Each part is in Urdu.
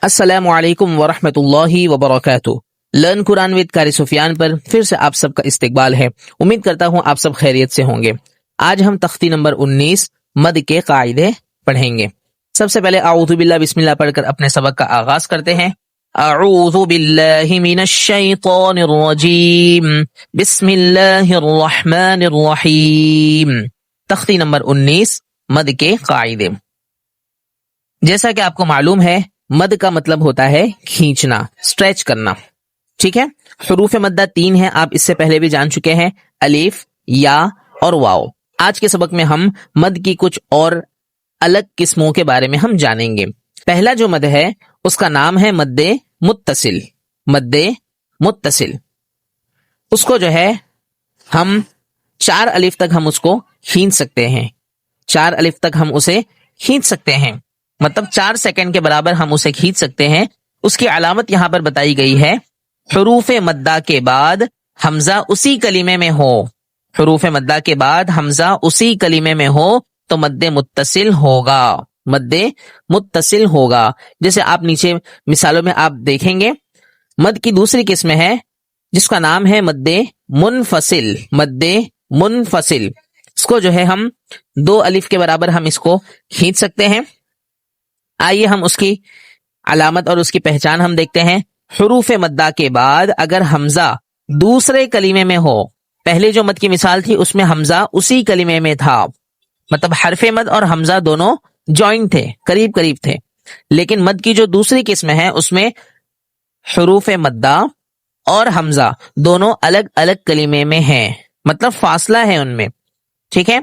السلام علیکم ورحمۃ اللہ وبرکاتہ۔ لرن قرآن ود قاری سفیان پر پھر سے آپ سب کا استقبال ہے۔ امید کرتا ہوں آپ سب خیریت سے ہوں گے۔ آج ہم تختی نمبر 19 مد کے قاعدے پڑھیں گے۔ سب سے پہلے اعوذ باللہ بسم اللہ پڑھ کر اپنے سبق کا آغاز کرتے ہیں۔ اعوذ باللہ من الشیطان الرجیم، بسم اللہ الرحمن الرحیم۔ تختی نمبر 19 مد کے قاعدے۔ جیسا کہ آپ کو معلوم ہے، مد کا مطلب ہوتا ہے کھینچنا، اسٹریچ کرنا، ٹھیک ہے۔ حروف مدہ 3 ہیں، آپ اس سے پہلے بھی جان چکے ہیں، الف، یا اور واو۔ آج کے سبق میں ہم مد کی کچھ اور الگ قسموں کے بارے میں ہم جانیں گے۔ پہلا جو مد ہے اس کا نام ہے مد متصل۔ مد متصل، اس کو جو ہے ہم 4 الف تک ہم اس کو کھینچ سکتے ہیں۔ 4 الف تک ہم اسے کھینچ سکتے ہیں، مطلب 4 سیکنڈ کے برابر ہم اسے کھینچ سکتے ہیں۔ اس کی علامت یہاں پر بتائی گئی ہے، حروف مدہ کے بعد حمزہ اسی کلمے میں ہو۔ حروف مدہ کے بعد حمزہ اسی کلمے میں ہو تو مد متصل ہوگا، مد متصل ہوگا۔ جیسے آپ نیچے مثالوں میں آپ دیکھیں گے، مد کی دوسری قسم ہے جس کا نام ہے مد منفصل۔ مد منفصل، اس کو جو ہے ہم 2 الف کے برابر ہم اس کو کھینچ سکتے ہیں۔ آئیے ہم اس کی علامت اور اس کی پہچان ہم دیکھتے ہیں۔ حروف مدہ کے بعد اگر حمزہ دوسرے کلمے میں ہو، پہلے جو مد کی مثال تھی اس میں حمزہ اسی کلمے میں تھا، مطلب حرف مد اور حمزہ دونوں جوائنٹ تھے، قریب قریب تھے۔ لیکن مد کی جو دوسری قسم ہے اس میں حروف مدہ اور حمزہ دونوں الگ الگ کلمے میں ہیں، مطلب فاصلہ ہے ان میں، ٹھیک ہے۔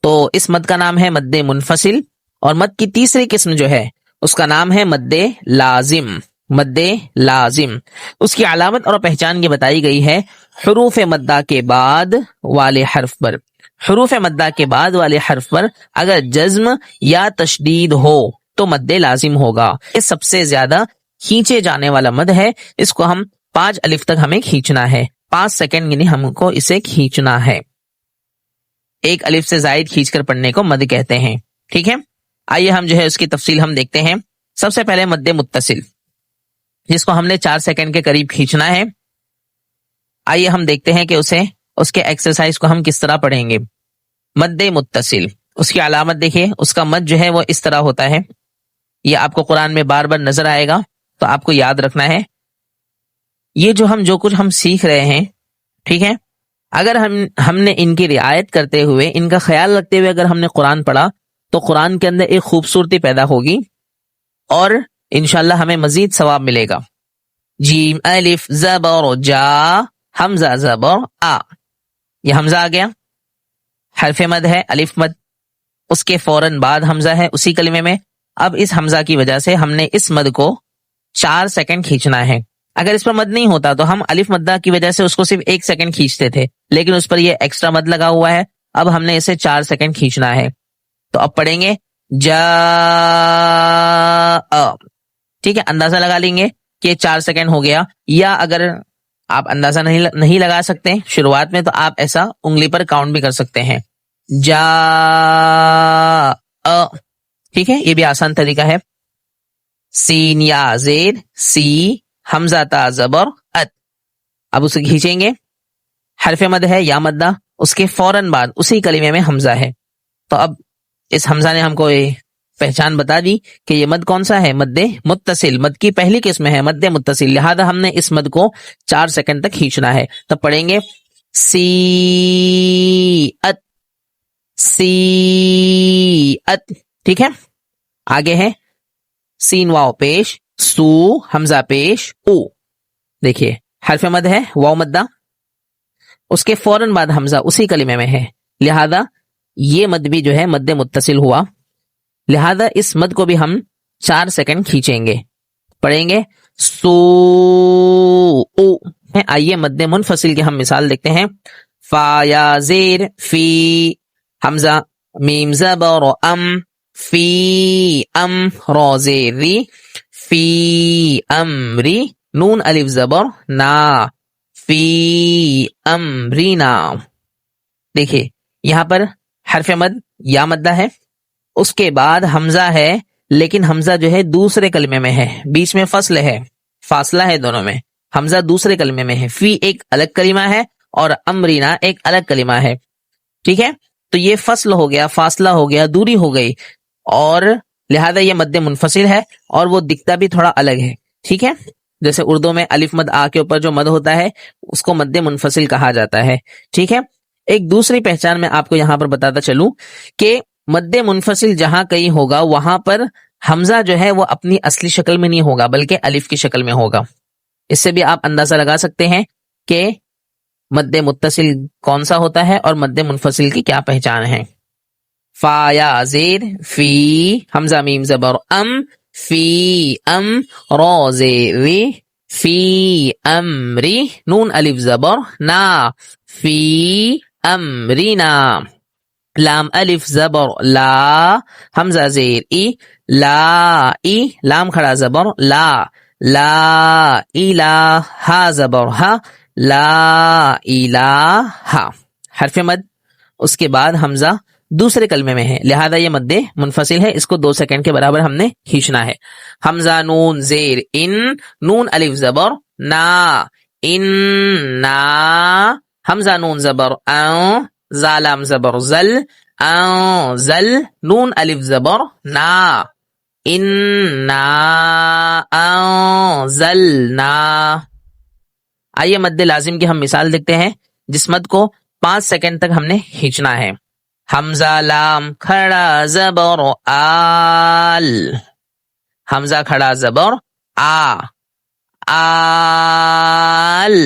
تو اس مد کا نام ہے مد منفصل۔ اور مد کی تیسری قسم جو ہے اس کا نام ہے مد لازم۔ مد لازم، اس کی علامت اور پہچان یہ بتائی گئی ہے، حروف مدہ کے بعد والے حرف پر، حروف مدہ کے بعد والے حرف پر اگر جزم یا تشدید ہو تو مد لازم ہوگا۔ یہ سب سے زیادہ کھینچے جانے والا مد ہے، اس کو ہم 5 الف تک ہمیں کھینچنا ہے، 5 سیکنڈ یعنی ہم کو اسے کھینچنا ہے۔ 1 الف سے زائد کھینچ کر پڑھنے کو مد کہتے ہیں، ٹھیک ہے۔ آئیے ہم جو ہے اس کی تفصیل ہم دیکھتے ہیں۔ سب سے پہلے مد متصل، جس کو ہم نے 4 سیکنڈ کے قریب کھینچنا ہے۔ آئیے ہم دیکھتے ہیں کہ اس کے ایکسرسائز کو ہم کس طرح پڑھیں گے۔ مد متصل، اس کی علامت دیکھیے، اس کا مد جو ہے وہ اس طرح ہوتا ہے۔ یہ آپ کو قرآن میں بار بار نظر آئے گا، تو آپ کو یاد رکھنا ہے۔ یہ جو کچھ ہم سیکھ رہے ہیں، ٹھیک ہے، اگر ہم نے ان کی رعایت کرتے ہوئے، ان کا خیال رکھتے ہوئے اگر ہم نے قرآن پڑھا تو قرآن کے اندر ایک خوبصورتی پیدا ہوگی اور انشاءاللہ ہمیں مزید ثواب ملے گا۔ جیم الف زبر جا، حمزہ زبر آ، یہ حمزہ آ گیا، حرف مد ہے، الف مد، اس کے فوراً بعد حمزہ ہے اسی کلمے میں۔ اب اس حمزہ کی وجہ سے ہم نے اس مد کو 4 سیکنڈ کھینچنا ہے۔ اگر اس پر مد نہیں ہوتا تو ہم الف مدہ کی وجہ سے اس کو صرف 1 سیکنڈ کھینچتے تھے، لیکن اس پر یہ ایکسٹرا مد لگا ہوا ہے، اب ہم نے اسے 4 سیکنڈ کھینچنا ہے۔ تو اب پڑھیں گے جا، ٹھیک ہے، اندازہ لگا لیں گے کہ 4 سیکنڈ ہو گیا، یا اگر آپ اندازہ نہیں لگا سکتے شروعات میں تو آپ ایسا انگلی پر کاؤنٹ بھی کر سکتے ہیں، جا، ٹھیک ہے، یہ بھی آسان طریقہ ہے۔ سین یا زیر، سی، حمزہ تا زبر ات، اب اسے کھینچیں گے، حرف مد ہے یا مدہ، اس کے فوراً بعد اسی کلمے میں حمزہ ہے۔ تو اب اس حمزہ نے ہم کو پہچان بتا دی کہ یہ مد کون سا ہے، مد متصل، مد کی پہلی قسم ہے مد متصل، لہذا ہم نے اس مد کو 4 سیکنڈ تک کھینچنا ہے۔ تو پڑھیں گے سی ات، سی ات، ٹھیک ہے۔ آگے ہے سین واو پیش، سو، حمزہ پیش، او، دیکھیے حرف مد ہے، واو مدہ، اس کے فوراً بعد حمزہ اسی کلمے میں ہے، لہذا یہ مد بھی جو ہے مد متصل ہوا، لہذا اس مد کو بھی ہم 4 سیکنڈ کھینچیں گے۔ پڑھیں گے سو او۔ آئیے مد منفصل کی ہم مثال دیکھتے ہیں۔ فا یا زیر، فی، حمزہ، میم زبر ام، فی ام، را زیر ری، فی امری، نون الف زبر نا، فی امرینا۔ دیکھیے یہاں پر حرف مد یا مدہ ہے، اس کے بعد حمزہ ہے لیکن حمزہ جو ہے دوسرے کلمے میں ہے, بیچ میں فصل ہے, فاصلہ ہے دونوں میں. حمزہ دوسرے کلمے میں ہے, فی ایک الگ کلمہ ہے اور امرینا ایک الگ کلمہ ہے. ٹھیک ہے, تو یہ فصل ہو گیا, فاصلہ ہو گیا, دوری ہو گئی, اور لہذا یہ مد منفصل ہے اور وہ دکھتا بھی تھوڑا الگ ہے. ٹھیک ہے, جیسے اردو میں الف مد آ کے اوپر جو مد ہوتا ہے اس کو مد منفصل کہا جاتا ہے. ٹھیک ہے, ایک دوسری پہچان میں آپ کو یہاں پر بتاتا چلوں کہ مد منفصل جہاں کہیں ہوگا وہاں پر حمزہ جو ہے وہ اپنی اصلی شکل میں نہیں ہوگا بلکہ الف کی شکل میں ہوگا. اس سے بھی آپ اندازہ لگا سکتے ہیں کہ مد متصل کون سا ہوتا ہے اور مد منفصل کی کیا پہچان ہے. فا یا زیر فی, حمزہ میم زبر ام, فی ام, را زیر فی امری, نون الف زبر نا, فی امرینا, لام الف زبر لا, حمزہ زیر ای, لا ای, لام کھڑا زبر لا, لا الہ زبر ہا, لا الہ, حرف مد. اس کے بعد حمزہ دوسرے کلمے میں ہے لہذا یہ مد منفصل ہے, اس کو 2 سیکنڈ کے برابر ہم نے کھینچنا ہے. حمزہ نون زیر ان, نون الف زبر نا, ان نا, حمزہ نون زبر ان, زالام زبر زل, ان زل, نون الف زبر نا, انا انزلنا. آئیے مد لازم کی ہم مثال دیکھتے ہیں جس مد کو 5 سیکنڈ تک ہم نے کھینچنا ہے. حمزہ لام کھڑا زبر آل, حمزہ کھڑا زبر آ, آل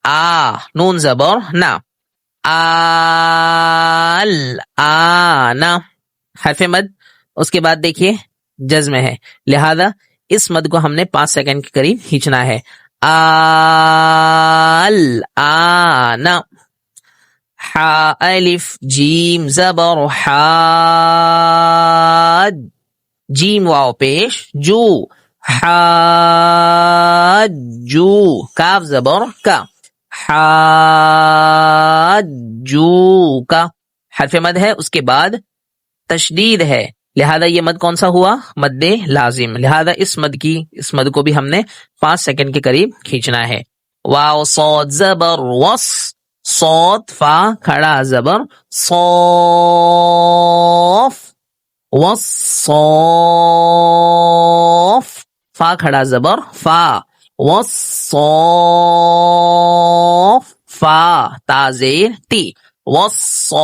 آ, نون زبر نا, آل آنا, حرف مد. اس کے بعد دیکھیے جزم ہے لہذا اس مد کو ہم نے 5 سیکنڈ کے قریب کھینچنا ہے. آل آنا, حا الف جیم زبر حاد, جیم واو پیش جو, حاجو, کاف زبر کا, حاجو کا, حرف مد ہے. اس کے بعد تشدید ہے لہذا یہ مد کون سا ہوا, مد لازم. لہذا اس مد کو بھی ہم نے 5 سیکنڈ کے قریب کھینچنا ہے. واو صاد زبر وص, صاد فا کھڑا زبر صوف, وصوف, فا کھڑا زبر فا, وصوف, فا تا زیر تی, وصوف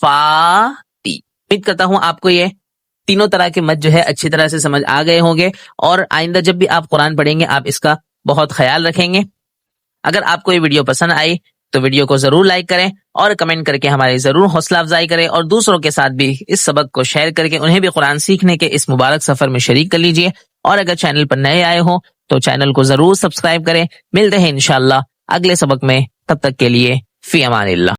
فا تی. امید کرتا ہوں آپ کو یہ تینوں طرح کے مد جو ہے اچھی طرح سے سمجھ آ گئے ہوں گے, اور آئندہ جب بھی آپ قرآن پڑھیں گے آپ اس کا بہت خیال رکھیں گے. اگر آپ کو یہ ویڈیو پسند آئی تو ویڈیو کو ضرور لائک کریں اور کمنٹ کر کے ہماری ضرور حوصلہ افزائی کریں, اور دوسروں کے ساتھ بھی اس سبق کو شیئر کر کے انہیں بھی قرآن سیکھنے کے اس مبارک سفر میں شریک کر لیجئے. اور اگر چینل پر نئے آئے ہوں تو چینل کو ضرور سبسکرائب کریں. ملتے ہیں انشاءاللہ اگلے سبق میں, تب تک کے لیے فی امان اللہ.